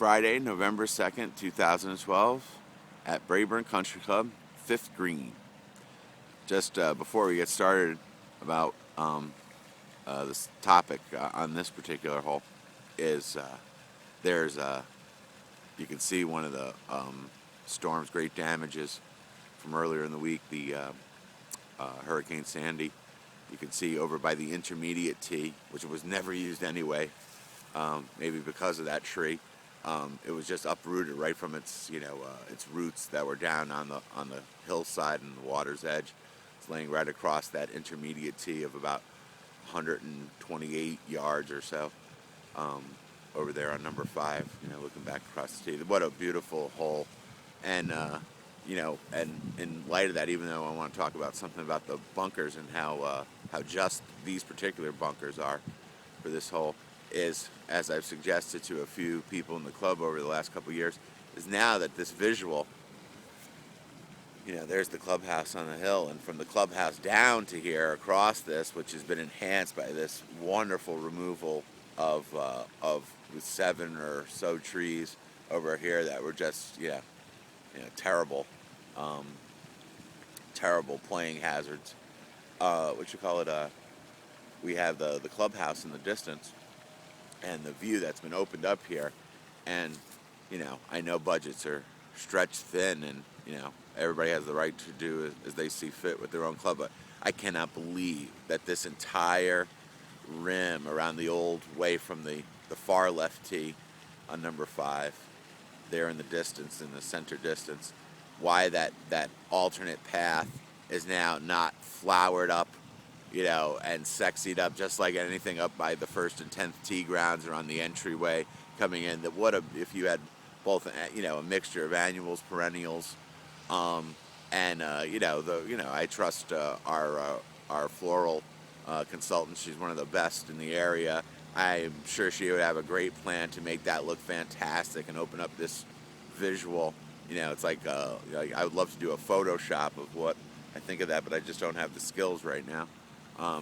Friday, November 2nd, 2012, at Brae Burn Country Club, 5th green. Just before we get started about this topic on this particular hole, is there's you can see one of the storm's great damages from earlier in the week, the Hurricane Sandy. You can see over by the intermediate tee, which was never used anyway, maybe because of that tree. It was just uprooted right from its, its roots that were down on the hillside and the water's edge. It's laying right across that intermediate tee of about 128 yards or so, over there on number 5. Looking back across the tee. What a beautiful hole, and and in light of that, even though I want to talk about something about the bunkers and how just these particular bunkers are for this hole, is, as I've suggested to a few people in the club over the last couple of years, is now that this visual, there's the clubhouse on the hill, and from the clubhouse down to here across this, which has been enhanced by this wonderful removal of 7 or so trees over here that were just terrible playing hazards. We have the clubhouse in the distance, and the view that's been opened up here, and I know budgets are stretched thin, and everybody has the right to do as they see fit with their own club, but I cannot believe that this entire rim around the old way from the far left tee on number 5 there in the distance, in the center distance, why that alternate path is now not flowered up, and sexied up just like anything up by the 1st and 10th tee grounds or on the entryway coming in. If you had both a mixture of annuals, perennials, and I trust our floral consultant. She's one of the best in the area. I'm sure she would have a great plan to make that look fantastic and open up this visual. It's like I would love to do a Photoshop of what I think of that, but I just don't have the skills right now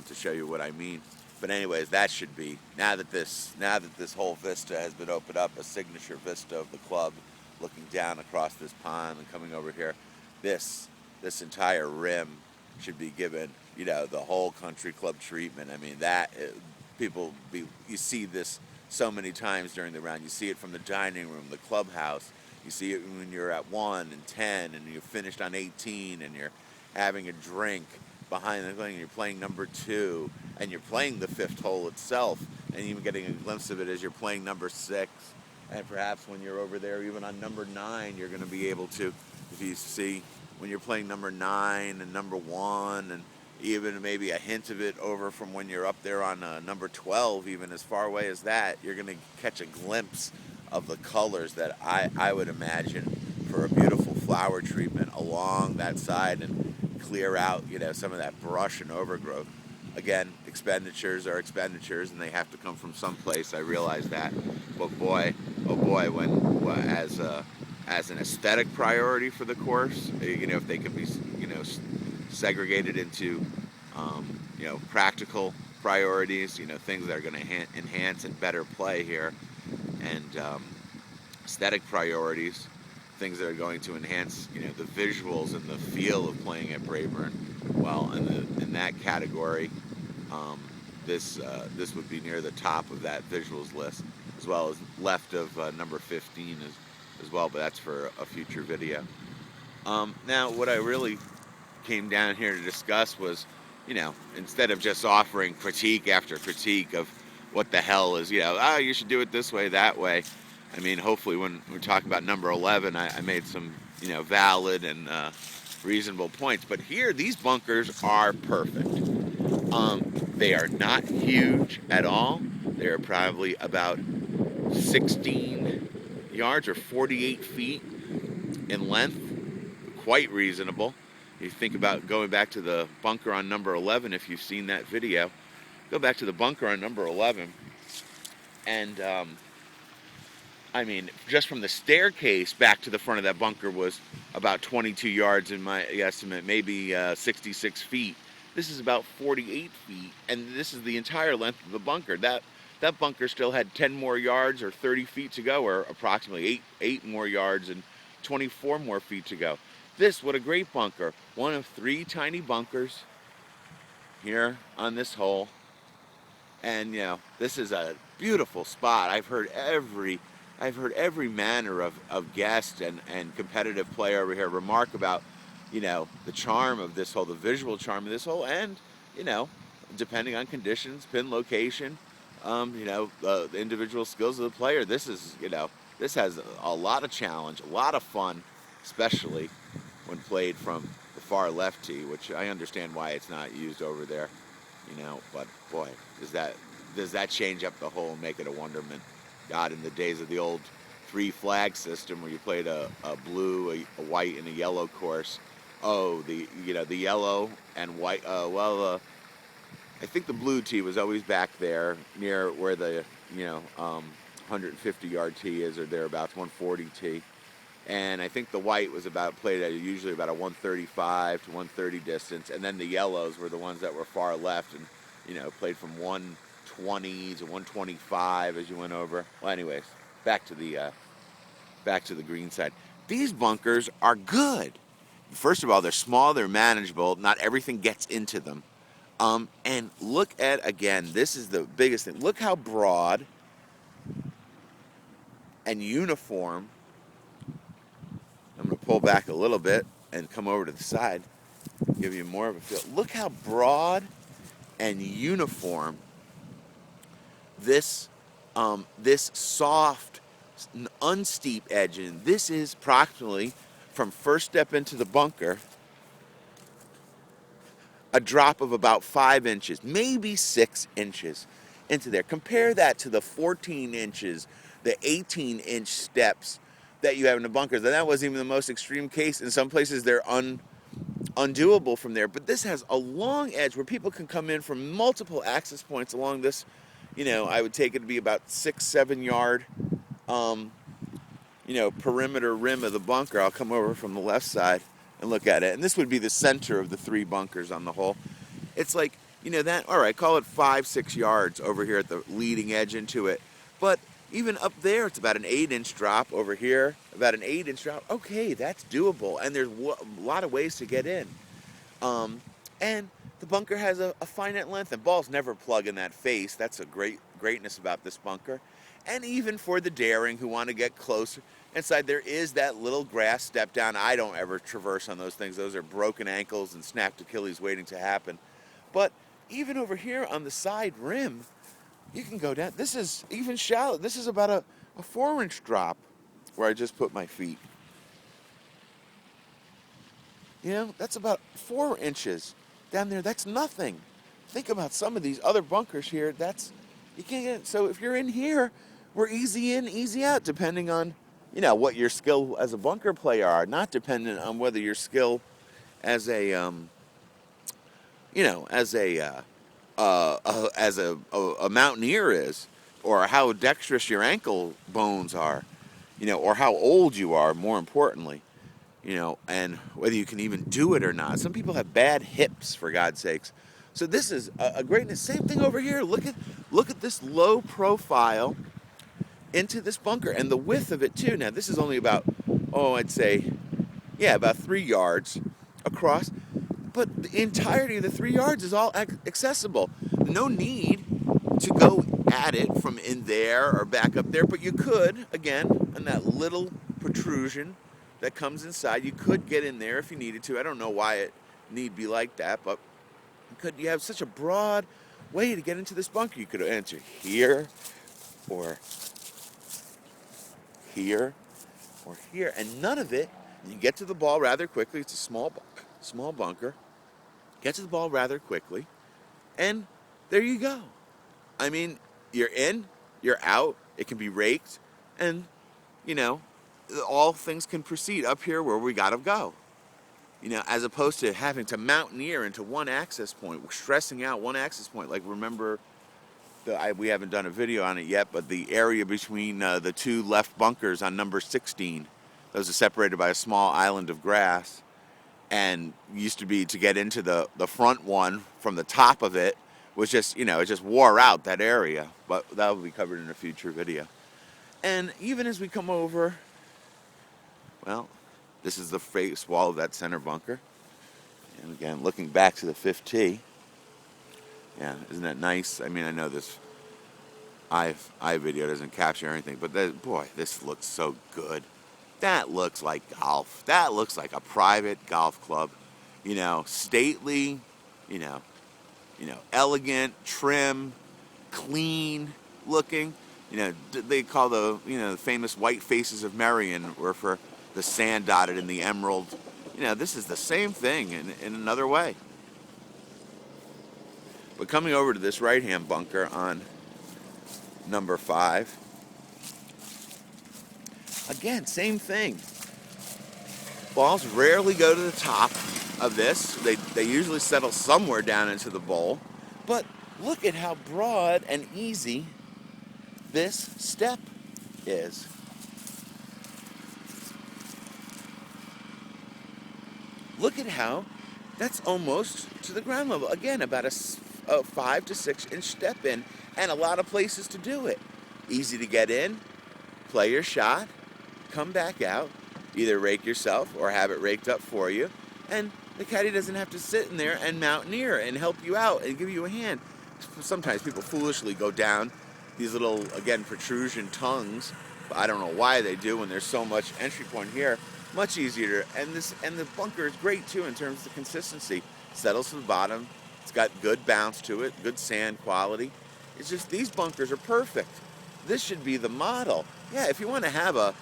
to show you what I mean. But anyways, that should be, now that this whole vista has been opened up, a signature vista of the club, looking down across this pond and coming over here, this entire rim should be given the whole country club treatment. I mean, you see this so many times during the round. You see it from the dining room, the clubhouse. You see it when you're at 1 and 10 and you're finished on 18 and you're having a drink behind the thing, you're playing number 2, and you're playing the 5th hole itself, and even getting a glimpse of it as you're playing number 6, and perhaps when you're over there even on number 9, you're going to be able to, if you see when you're playing number 9 and number 1, and even maybe a hint of it over from when you're up there on number 12, even as far away as that, you're going to catch a glimpse of the colors that I would imagine for a beautiful flower treatment along that side, and clear out some of that brush and overgrowth. Again, expenditures are expenditures, and they have to come from someplace. I realize that, but boy, oh boy, as an aesthetic priority for the course, if they can be segregated into practical priorities, things that are going to enhance and better play here, and aesthetic priorities, things that are going to enhance, the visuals and the feel of playing at Brae Burn. Well, in that category, this would be near the top of that visuals list, as well as left of number 15 as well, but that's for a future video. Now, what I really came down here to discuss was, instead of just offering critique after critique of what the hell is, you should do it this way, that way. I mean, hopefully when we talk about number 11, I made some, valid and reasonable points. But here, these bunkers are perfect. They are not huge at all. They are probably about 16 yards or 48 feet in length. Quite reasonable. You think about going back to the bunker on number 11, if you've seen that video. Go back to the bunker on number 11, and I mean, just from the staircase back to the front of that bunker was about 22 yards in my estimate, maybe 66 feet. This is about 48 feet, and this is the entire length of the bunker. that bunker still had 10 more yards or 30 feet to go, or approximately eight more yards and 24 more feet to go. This, what a great bunker. One of 3 tiny bunkers here on this hole. And this is a beautiful spot. I've heard every manner of guest and competitive player over here remark about, the charm of this hole, the visual charm of this hole, and, depending on conditions, pin location, the individual skills of the player. This has a lot of challenge, a lot of fun, especially when played from the far left tee, which I understand why it's not used over there, but boy, does that change up the hole and make it a wonderment. God, in the days of the old 3 flag system where you played a blue, a white, and a yellow course. Oh, the yellow and white. I think the blue tee was always back there near where the 150-yard tee is, or thereabouts, 140 tee. And I think the white was played at usually about a 135 to 130 distance, and then the yellows were the ones that were far left and played from 120 to 125 as you went over. Well, anyways, back to the green side. These bunkers are good. First of all, they're small, they're manageable. Not everything gets into them. And look at, again, this is the biggest thing. Look how broad and uniform. I'm going to pull back a little bit and come over to the side, give you more of a feel. Look how broad and uniform this soft, unsteep edge, and this is approximately from first step into the bunker a drop of about 5 inches, maybe 6 inches into there. Compare that to the 14 inches, the 18-inch steps that you have in the bunkers. And that wasn't even the most extreme case. In some places, they're undoable from there. But this has a long edge where people can come in from multiple access points along this. I would take it to be about 6-7 yard, perimeter rim of the bunker. I'll come over from the left side and look at it. And this would be the center of the 3 bunkers on the hole. It's like, all right, call it 5-6 yards over here at the leading edge into it. But even up there, it's about an 8-inch drop. Over here, about an 8-inch drop. Okay, that's doable. And there's a lot of ways to get in. And the bunker has a finite length, and balls never plug in that face. That's a greatness about this bunker. And even for the daring who want to get closer inside, there is that little grass step down. I don't ever traverse on those things. Those are broken ankles and snapped Achilles waiting to happen. But even over here on the side rim, you can go down. This is even shallow. This is about a 4-inch drop where I just put my feet. That's about 4 inches down there. That's nothing. Think about some of these other bunkers here. You can't get. So if you're in here, we're easy in, easy out, depending on what your skill as a bunker player are. Not dependent on whether your skill as a a mountaineer is, or how dexterous your ankle bones are, or how old you are, more importantly, and whether you can even do it or not. Some people have bad hips, for God's sakes. So this is a greatness. Same thing over here. Look at this low profile into this bunker, and the width of it too. Now this is only about, I'd say, about 3 yards across. But the entirety of the 3 yards is all accessible. No need to go at it from in there or back up there, but you could, again, on that little protrusion that comes inside, you could get in there if you needed to. I don't know why it need be like that, but you have such a broad way to get into this bunker. You could enter here, or here, or here, and none of it. You get to the ball rather quickly. It's a small bunker. Get to the ball rather quickly, and there you go. I mean, you're in, you're out, it can be raked, and, all things can proceed up here where we gotta go. As opposed to having to mountaineer into one access point, stressing out one access point. Like, remember, we haven't done a video on it yet, but the area between the 2 left bunkers on number 16, those are separated by a small island of grass. And used to be to get into the front one from the top of it was just, it just wore out that area. But that will be covered in a future video. And even as we come over, well, this is the face wall of that center bunker. And again, looking back to the fifth tee. Yeah, isn't that nice? I mean, I know this eye video doesn't capture anything, but boy, this looks so good. That looks like golf. That looks like a private golf club. Stately, elegant, trim, clean looking. They call the famous white faces of Marion were for the sand dotted in the emerald. This is the same thing in another way. But coming over to this right-hand bunker on number 5, again, same thing. Balls rarely go to the top of this. They usually settle somewhere down into the bowl. But look at how broad and easy this step is. Look at how that's almost to the ground level. Again, about a 5 to 6 inch step in, and a lot of places to do it. Easy to get in, play your shot, come back out, either rake yourself or have it raked up for you, and the caddy doesn't have to sit in there and mountaineer and help you out and give you a hand. Sometimes people foolishly go down these little, again, protrusion tongues. But I don't know why they do when there's so much entry point here. Much easier, and the bunker is great too in terms of the consistency. Settles to the bottom. It's got good bounce to it, good sand quality. It's just these bunkers are perfect. This should be the model. Yeah, if you want to have a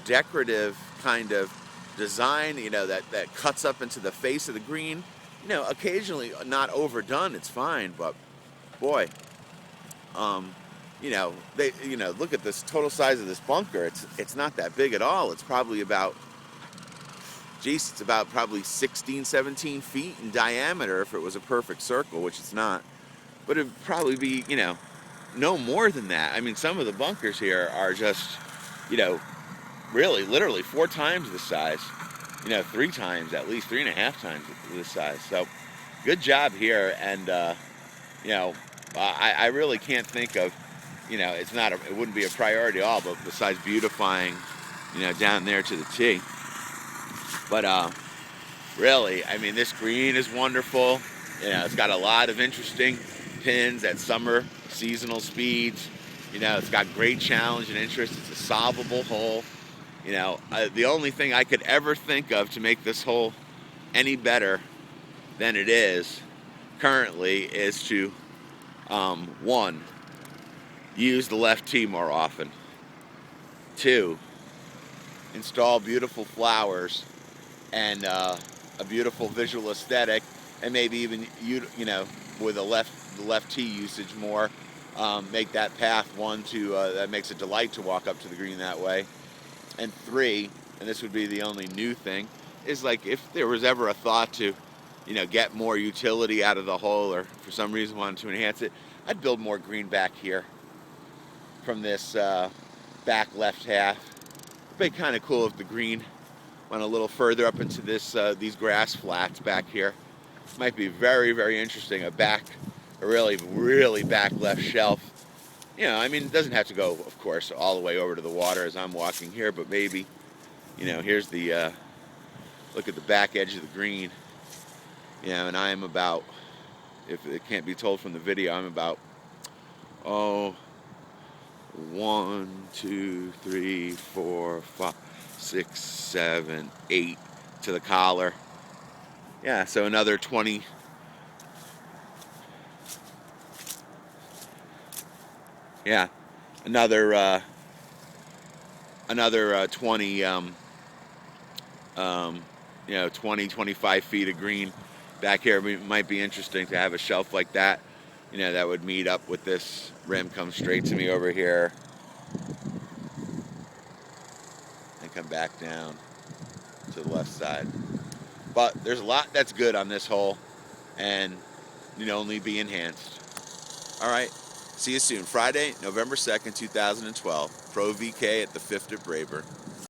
decorative kind of design, that cuts up into the face of the green, occasionally not overdone, it's fine. But boy, look at this total size of this bunker. It's not that big at all. It's probably about, it's about probably 16, 17 feet in diameter if it was a perfect circle, which it's not. But it'd probably be, no more than that. I mean, some of the bunkers here are just, really, literally 4 times the size. 3 times, at least 3.5 times this size. So, good job here. And, I really can't think of, it wouldn't be a priority at all, but besides beautifying, down there to the tee. But really, I mean, this green is wonderful. It's got a lot of interesting pins at summer seasonal speeds. It's got great challenge and interest. It's a solvable hole. The only thing I could ever think of to make this hole any better than it is currently is to, 1, use the left tee more often. 2, install beautiful flowers and a beautiful visual aesthetic, and maybe even with the left tee usage more, make that path one to that makes a delight to walk up to the green that way. And 3, and this would be the only new thing, is like if there was ever a thought to get more utility out of the hole, or for some reason wanted to enhance it, I'd build more green back here from this back left half. It'd be kind of cool if the green went a little further up into these grass flats back here. Might be very, very interesting. A really, really back left shelf. I mean, it doesn't have to go, of course, all the way over to the water as I'm walking here, but maybe, here's the, look at the back edge of the green. And I am about, if it can't be told from the video, I'm about, 1, 2, 3, 4, 5, 6, 7, 8 to the collar. Yeah, so another 20. Yeah, another 20, 20, 25 feet of green back here. It might be interesting to have a shelf like that, that would meet up with this rim, come straight to me over here, and come back down to the left side. But there's a lot that's good on this hole, and only be enhanced. All right. See you soon. Friday, November 2nd, 2012. Pro VK at the 5th at Brae Burn.